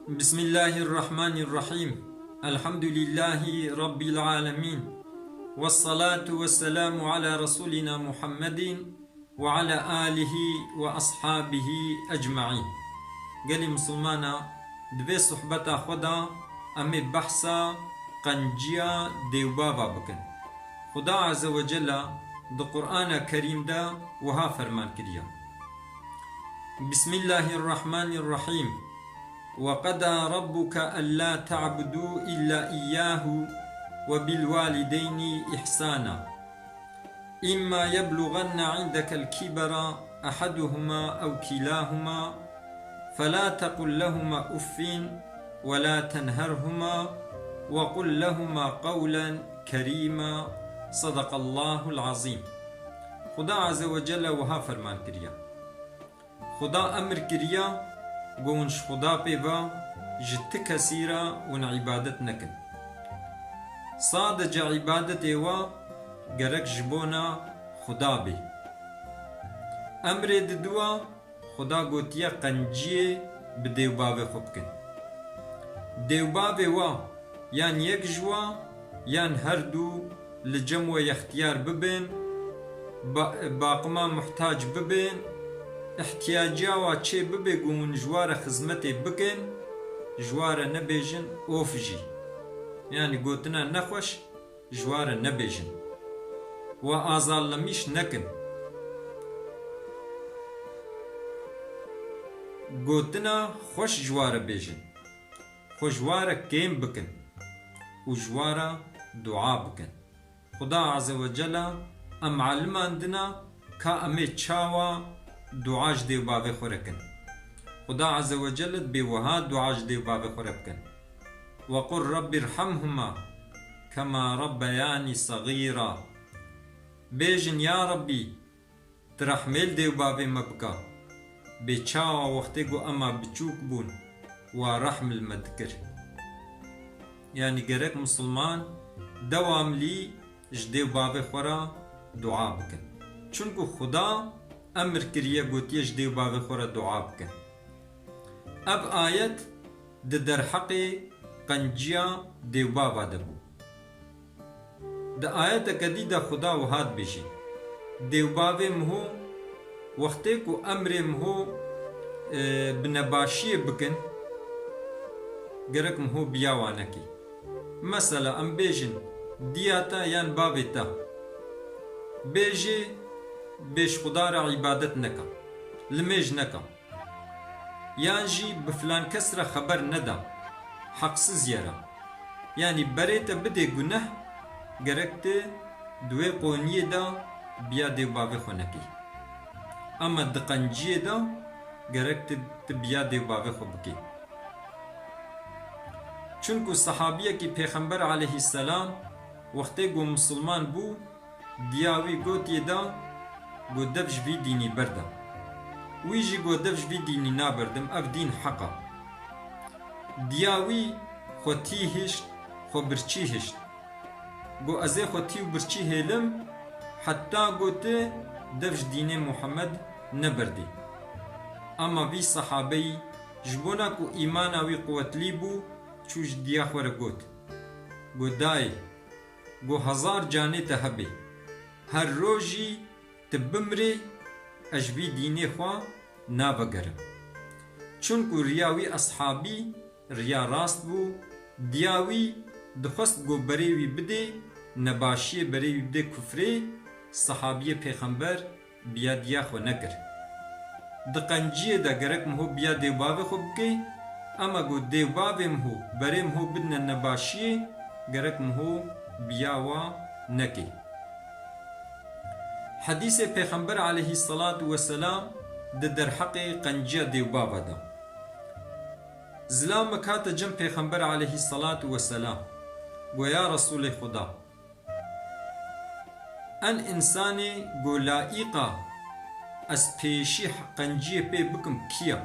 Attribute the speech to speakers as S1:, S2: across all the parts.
S1: بسم الله الرحمن الرحيم. الحمد لله رب العالمين، والصلاة والسلام على رسولنا محمد وعلى آله وأصحابه أجمعين. قال مسلمانا دبي صحبتا خدا أمي بحثا قنجيا ديوبابا بكن. خدا عز وجل دا قرآن كريم دا وها فرمان كريا. بسم الله الرحمن الرحيم. وقضى ربك ألا تعبدوا إلا إياه وبالوالدين إحسانا إما يبلغن عندك الكبر أحدهما أو كلاهما فلا تقل لهما أف ولا تنهرهما وقل لهما قولا كريما. صدق الله العظيم. خدا عز وجل وها فرمان كريا. خدا أمر كريا گونش خدا پیوا جت کثیرا ون عبادت نکن. صادج عبادت ایوا گرک جبونا خدا بی. امر ددوا خدا گوتیا قنجیه به دیوباو خوب کن. دیوباو وا یان یک جوا یان هر دو لجم و اختیار ببین، باقما محتاج ببین، احتیاجا و چه ببگون جوار خدمت بکن، جوار نبیجن اوفجی، یعنی گوتنا نخوش جوار نبیجن و آزالمیش نکن. گوتنا خوش جوار بیجن، خوش جوار کیم بکن و جوار دعا بکن. خدا عز وجل ام علم اندنا که امی چاوا دعاش دیو باب خورکن. خدا عز وجل بوها دعاش دیو باب خورکن. وقل رب ارحمهما كما ربياني صغيرا. بیجن یا ربی ترحمل دیو باب مبکا بچاوا وقتی گو اما بچوک بون و رحم المذکر. یعنی گرک مسلمان دوام لی جدیو باب خورا دعا بکن، چونکو خدا امر کریه گوتیش دیو باوی خورا دعا بکن. اب آیت در حق قنجیا دیو باوا دبو. دا آیت کدی دا خدا وحاد بیشی دیو باوی مهو وقتی کو امر مهو بنباشی بکن گرک مهو بیاوانکی. مثلا ام بیجن دیاتا یان باوی تا بیجی بیش خدا را عبادت نکا، لمیج نکا، یان جی بفلان کس را خبر ندا، حقسز یارا، یعنی بریت بده گناه گرکت دوی قونیه دا بیا دیو باوی خونکی. اما دقنجیه دا گرکت بیا دیو باوی خو بکی. چونکو صحابیه کی پیغمبر علیه السلام وقتی گو مسلمان بو دیاوی گوتیه دا گو دفش وی دینی بردم ویجی گو دفش وی دینی نابردم. اف دین حقا دیاوی خو تی هشت خو برچی هشت گو ازه خو تی و برچی هیلم حتی گو ته دفش دین محمد نبردی. اما وی صحابی جبونا کو ایمان وی قوتلی بو چوش دیا خور گوت گو دای گو 1000 جانه تهبی هر روزی تبمری اجبی دینی خواه نابگرم. چونکو ریاوی اصحابی ریا راست بو دیاوی دخست گو بریوی بده نباشی بریوی بده کفری صحابی پیغمبر بیا دیا خو نکر. دقنجیه دا گرک مهو بیا دیوباوی خو بکی، اما گو دیوباوی مهو بری مهو بدن نباشی گرک مهو بیاوا نکی. حدیث پیغمبر علیه الصلاة والسلام در حق قنجیه دیو بابا دا. زلام مکات جم پیغمبر علیه الصلاة والسلام گو یا رسول خدا ان انسانی گو لائقا از پیشی قنجیه پی بکم کیا،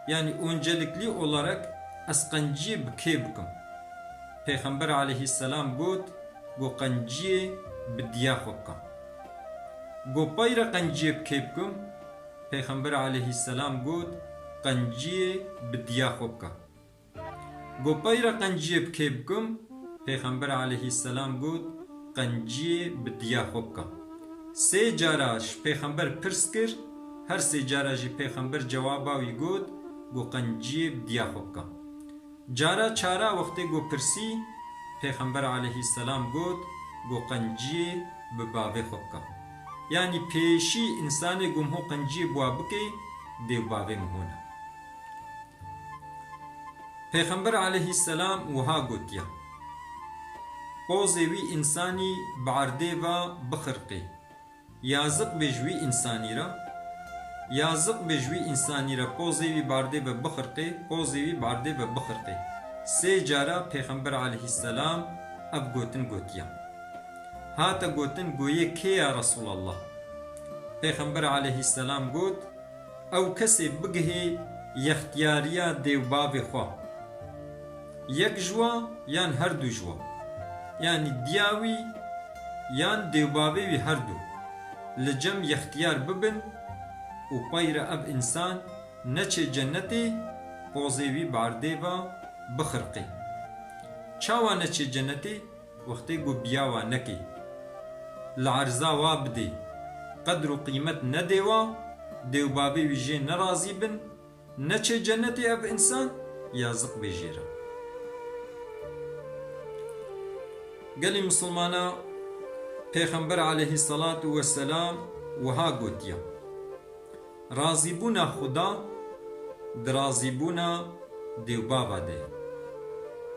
S1: یعنی öncelikli olarak از قنجیه بکی بکم. پیغمبر علیه السلام گوت گو قنجیه بدیا خوبکم. گو پایرا قنجیه بکی بکم. پیغمبر علیه السلام گوت قنجیه بدیا خوبکم. گو پیرا قنجیه بکی بکم پیغمبر علیه السلام گود قنجیه بدیا خوب که سه جاراش پیغمبر پرس کر هر سه جاراجی پیغمبر جواباوی گود گو قنجیه بدیا خوب که جارا چارا وقتی گو پرسی پیغمبر علیه السلام گود گو قنجیه بباوی خوب که یعنی پیشی انسان گم هو قنجیه بوا بکی دیو باوی مهونه پیغمبر علیه السلام وها گوتیا پوزوی انسانی بعرده و بخرقی یازق بجوی انسانی را یازق بجوی انسانی را پوزوی بعرده و بخرقی پوزوی بعرده و بخرقی سه جارا پیغمبر علیه السلام اب گوتن گوتیا هاتا گوتن گویه که یا رسول الله پیغمبر علیه السلام گوت او کسی بگه یختیاریا دیو باب خواه یک جوا یان هر دو جوا یعنی دیاوی یان دیوباوی وی هر دو لجم یختیار ببن و پیر اب انسان نچه جنتی پوزیوی بارده و بخرقی چاوا نچه جنتی وقتی گو بیاوا نکی لعرزا وابدی قدر و قیمت ندیوا دیوباوی وی جه نرازی بن نچه جنتی اب انسان یازق بجیره قال مسلمانا پیغمبر علیه الصلاة والسلام وها گوتیا راضی بونا خدا درازی بونا دیو بابا ده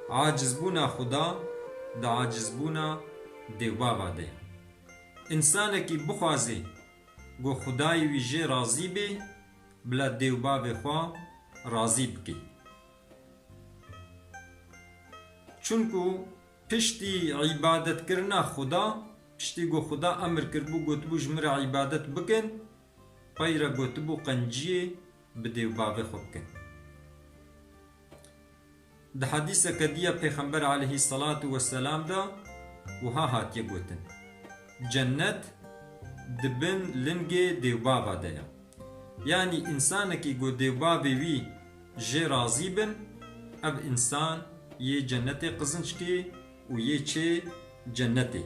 S1: عاجز بونا خدا دا عاجز بونا دیو بابا ده انسان کی بخوازی گو خدای ویجه راضی بی بلا دیو باب خوا راضی بکی چونکو پشتی عبادت کرنا خدا پشتی گو خدا امر کربو گوتبو جمر عبادت بکن پیرا گوتبو قنجیه بدیو باب خوب کن ده حدیث کدیه پیغمبر علیه الصلاة والسلام دا وها هاتیه گوتن جنت دبن لنگه دیو بابا دیا یعنی انسان کی گو دیو بابی وی جه راضی بن اب انسان یہ جنت قزنچ کی و یہ چه جنتی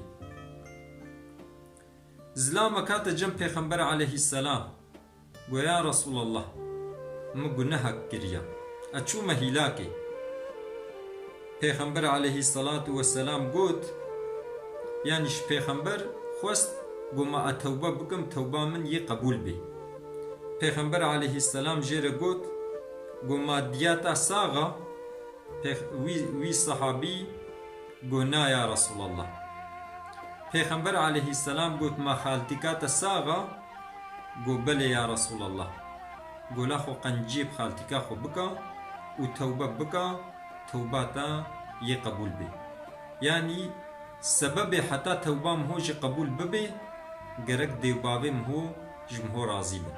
S1: زلام کات جم پیغمبر علیه السلام گو یا رسول الله مگو نهک کریا اچو مهیلاکی پیغمبر علیه الصلاة والسلام گوت یعنیش پیغمبر خواست گو ما توبه بکم توبه من یه قبول بی پیغمبر علیه السلام جیر گوت گو ما دیاتا ساغا وی صحابی گو نا یا رسول الله پیغمبر علیه السلام گوت ما خالتکات ساغا گو بله یا رسول الله گو لخو قنجیب خالتکا خو بکا و توبه بکا توباتا یه قبول بی یعنی سبب حتی توبه مهو جی قبول ببی گرک دیو بابه مهو جمهو راضی بی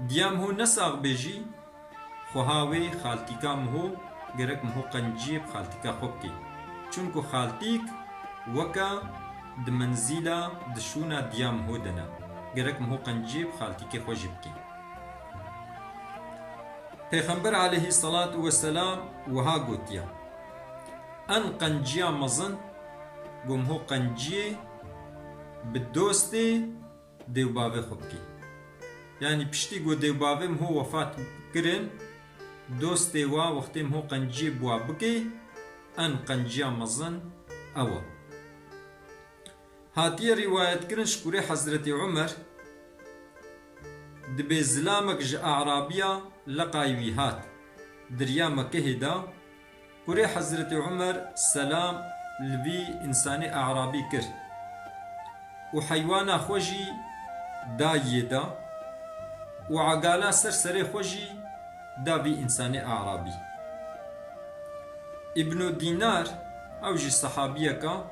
S1: دیام هو نساق بیجی خوهاوی خالتیکا مهو گرک مهو قنجیب خالتیکا خوب کی چونکو خالتیک وکا دمنزیلا دشونا دیام هو دنا گرک مهو قنجیب خالتیک خوجب کی پیغمبر علیه الصلاة والسلام وها گوتیا ان قنجیا مزن گم هو قنجیه بدوستی دیو بابه خوب کی یعنی پشتی گو دیو بابه مهو وفات کرن دوستی وا وقتی مهو قنجی بوا بکی ان قنجیا مزن اوا هاتیه روایت کرن شکوری حضرت عمر دبی زلامک ج اعرابیا لقایوی هات دریا مکه دا کوری حضرت عمر سلام لبی انسان اعرابی کر و حیوانا خوشی دایه دا و عقالا سر خوشی دا بی انسان اعرابی ابن دینار او جی صحابیه کا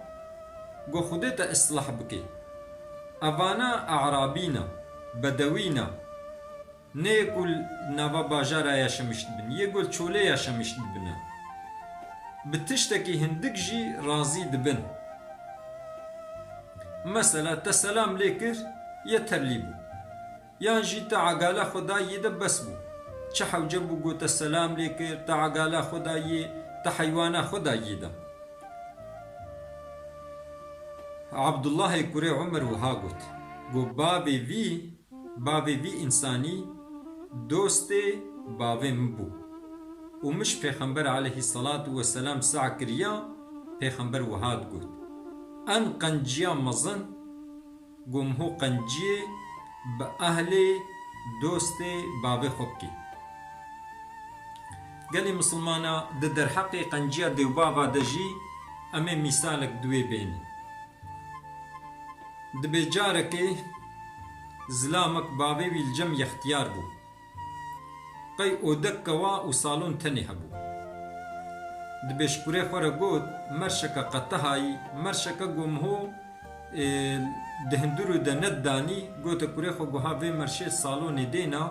S1: گو خودتا اصلاح بکی اوانا اعرابینا بدوینا نه یکل نوا باجارا yaşamıştı bin یکل چوله yaşamıştı bin بتشتكي هندك جي راضي دبن مثلا تسلام ليكر يترليبو يعني جيتا عقالا خدا يدبس بو چه حوجه بو گوت سلام لیکر تا عقالا خدایی تا حیوانا خدایی دا عبدالله کوری عمر وها گوت گو بابی وی انسانی دوست بابی مبو و مش پیغمبر علیه الصلاة والسلام ساع کریا پیغمبر وهاد گوت ان قنجیا مزن گم هو قنجیه با اهل دوست بابی خوب کی گلی مسلمانا در حقی قنجیا دیو بابا دجی امی مثالک دوی بینی دبی جارکی زلامک بابی ویل جم اختیار بو قی اودک کوا و سالون تنی هبو دبی شکوری خورا گود مرشکا قطهایی مرشکا گم هو دهندرو ده ند دانی گوتا کوری خو گوها وی مرشی سالون دینا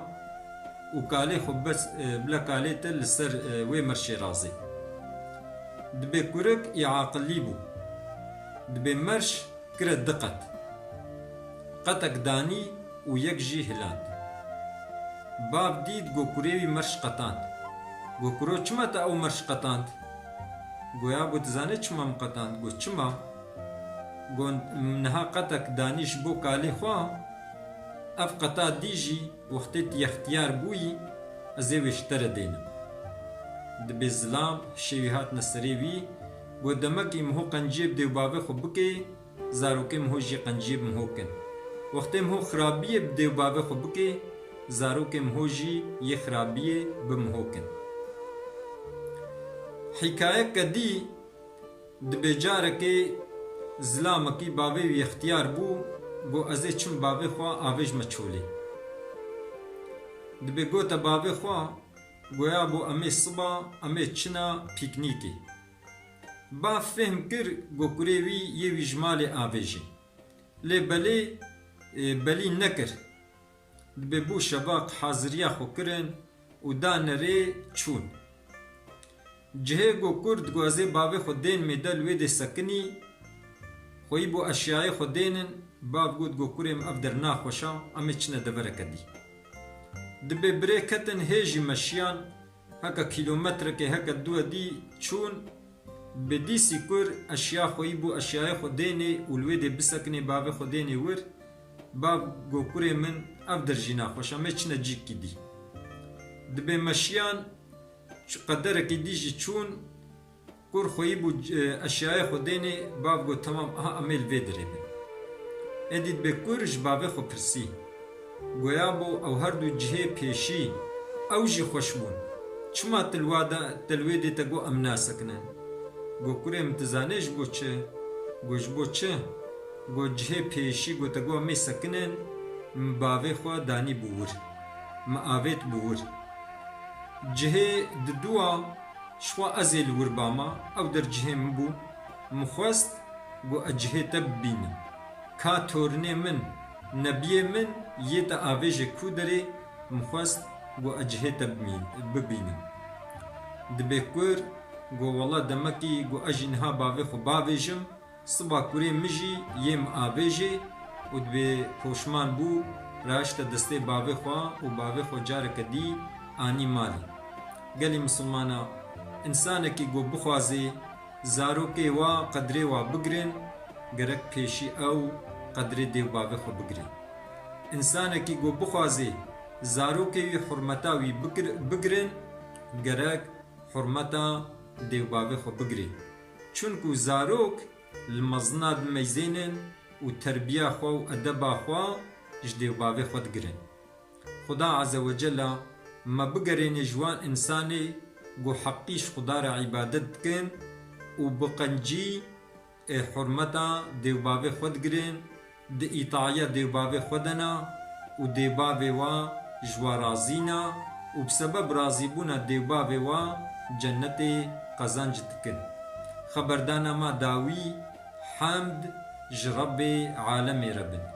S1: و کالی خو بس بلا کالی تل سر وی مرشی رازی دبی کورک اعاقلی بو دبی مرش کرد دقت قطک دانی و یک جی هلاند باب دید گو کوریوی مرش قطاند گو کرو چما تا او مرش قطاند گویا بو تزانه چما مقطاند گو چما گو نها قطک دانیش بو کالی خواه اف قطا دیجی وقتی تی اختیار بویی ازی وشتر دینم دبی زلام شویهات نصری وی گو دمکی مهو قنجیب دیو بابه خو بکی زاروکی مهو جی قنجیب مهو کن وقتی مهو خرابیه دیو بابه خو بکی زاروکی مهو جی یه خرابیه بمهو کن حکایه کدی دبی جارکی زلامکی بابه وی اختیار بو گو ازی چم بابه خواه آویج مچولی دبی گو تا بابه خواه گویا بو امی صبا امی چنا پیکنیکی با فهم کر گو کوریوی یه وی جمال آویجی لی بلی نکر دبی بو شباق حاضریا خو کرن و دا نره چون جهه گو کرد گو ازی بابه خود دین میدل ویده سکنی خوی بو اشیای خود دینن باب گود گو کریم افدر ناخوشا امی چنه دبره کدی دبی بره کتن هیجی مشیان هکا کیلومتر که هکا دو دی چون بدی سی کر اشیا خوی بو اشیای خود دینی اولوی دی بسکنی باب خود دینی ور باب گو کریم من افدر جی ناخوشا امی چنه جی کی دی دبی مشیان قدر که دیجی چون کور خویی بو اشیای خودینی باب گو تمام امیل ویدره بین ادید به کورش بابه خو پرسی گویا بو او هر دو جهه پیشی او جی خوشبون چما تلویدی تا گو امنا سکنن گو کوری امتزانش گو چه گوش بو چه گو جهه پیشی گو تا گو امی سکنن بابه خو دانی بور معاویت بور جهه ددوا شوا ازیل ورباما او در جهه مبو مخواست گو اجهه تب بینم کا تورنه من نبیه من یه تا آویج کودره مخواست گو اجهه تب ببینم دبی کور گو والله دمکی گو اجنها باوی خو باویجم صبا کوری مجی یم آویجه و دبی پوشمان بو راشت دسته باوی خو و باوی خو جاره کدی آنی مالی گلی مسلمانا انسان کی گو بخوازی زارو کے وا قدرے وا بگرن گرک پیشی او قدرے دیو باوی خو بگرن انسان کی گو بخوازی زارو کے وی حرمتا وی بگرن گرک حرمتا دیو باوی خو بگرن چونکو زاروک المزناد میزینن و تربیه خو و ادبا خو جدیو باوی خود گرن خدا عز وجل ما بگرن جوان انسانی گو حقیش خدا را عبادت کن و بقنجی حرمتا دیو باب خود گرن دی اطاعیه دیو باب خودنا و دیو باب و جوا رازینا و بسبب رازی بونا دیو باب و جنت قزانجت کن خبردانا ما داوی حمد جرب عالم ربن